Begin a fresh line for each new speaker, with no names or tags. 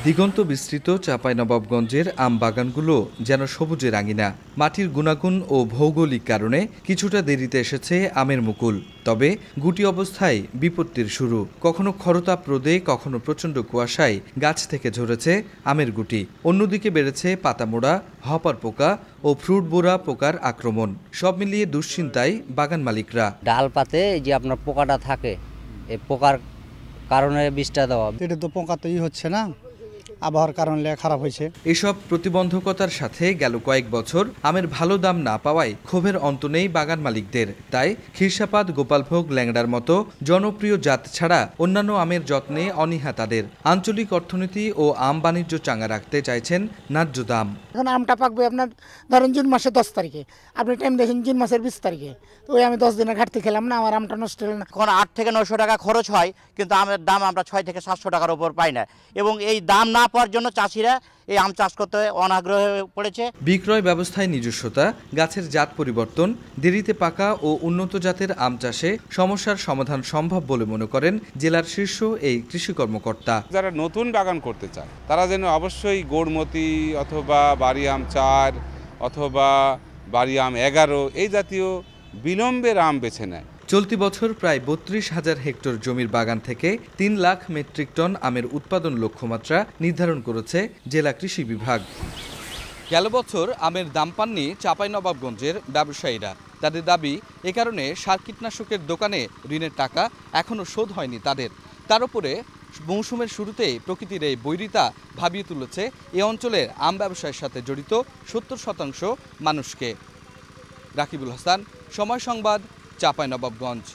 দিগন্ত বিস্তৃত চাঁপাইনবাবগঞ্জের আম বাগানগুলো যেন সবুজে রাঙিনা। মাটির গুণাগুণ ও ভৌগোলিক কারণে কিছুটা দেরিতে এসেছে আমের মুকুল। তবে গুটি অবস্থায় বিপত্তির শুরু। কখনো খরতাপ রোদে, কখনো প্রচণ্ড কুয়াশায় গাছ থেকে ঝরেছে আমের গুটি। অন্যদিকে বেড়েছে পাতামোড়া, হপার পোকা ও ফ্রুট বোরা পোকার আক্রমণ। সব মিলিয়ে দুশ্চিন্তায় বাগান মালিকরা।
ডাল পাতে যে আপনার পোকাটা থাকে, এই পোকার কারণে বীজটা দেওয়া।
এটা তো পোকা তো হচ্ছে না, আবহাওয়ার কারণে খারাপ হয়েছে।
এসব প্রতিবন্ধকতার সাথে গেল কয়েক বছর আমের ভালো দাম না পাওয়ায় ক্ষোভের অন্ত নেই বাগান মালিকদের। তাই খিরসাপাত, গোপালভোগ, ল্যাংড়ার মতো জনপ্রিয় জাত ছাড়া অন্যান্য আমের যত্নে অনীহা তাদের। আঞ্চলিক অর্থনীতি ও আম বাণিজ্য চাঙ্গা রাখতে চাইছেন ন্যায্য দাম।
এখন আমটা পাকবে আপনার ধরেন জুন মাসের 10 তারিখে, আপনি টাইম দেখেন জুন মাসের 20 তারিখে, তো ওই আমি 10 দিনের ঘাটতি খেলাম না, আমার আমটা নষ্ট হলো না।
এখন 8 থেকে 900 টাকা খরচ হয়, কিন্তু আমের দাম আমরা 6 থেকে 700 টাকার উপর পাই না, এবং এই দাম না পাওয়ার জন্য চাষিরা এই আম চাষ করতে অনাগ্রহ হয়ে পড়েছে।
বিক্রয় ব্যবস্থায় নিজস্বতা, গাছের জাত পরিবর্তন, দেরিতে পাকা ও উন্নত জাতের আম চাষে সমস্যার সমাধান সম্ভব বলে মনে করেন জেলার শীর্ষ এই কৃষি কর্মকর্তা।
যারা নতুন বাগান করতে চায় তারা যেন অবশ্যই গোড়মতি অথবা বাড়ি আম 4 অথবা বাড়ি আম 11 এই জাতীয় বিলম্বের আম বেছে নেয়।
চলতি বছর প্রায় 32,000 হেক্টর জমির বাগান থেকে 3 লাখ মেট্রিক টন আমের উৎপাদন লক্ষ্যমাত্রা নির্ধারণ করেছে জেলা কৃষি বিভাগ। গেল বছর আমের দাম পাননি চাঁপাইনবাবগঞ্জের ব্যবসায়ীরা। তাদের দাবি, এ কারণে সার কীটনাশকের দোকানে ঋণের টাকা এখনও শোধ হয়নি তাদের। তার উপরে মৌসুমের শুরুতেই প্রকৃতির এই বৈরিতা ভাবিয়ে তুলেছে এ অঞ্চলের আম ব্যবসায়ের সাথে জড়িত 70% মানুষকে। রাকিবুল হাসান, সময় সংবাদ, চাঁপাইনবাবগঞ্জ।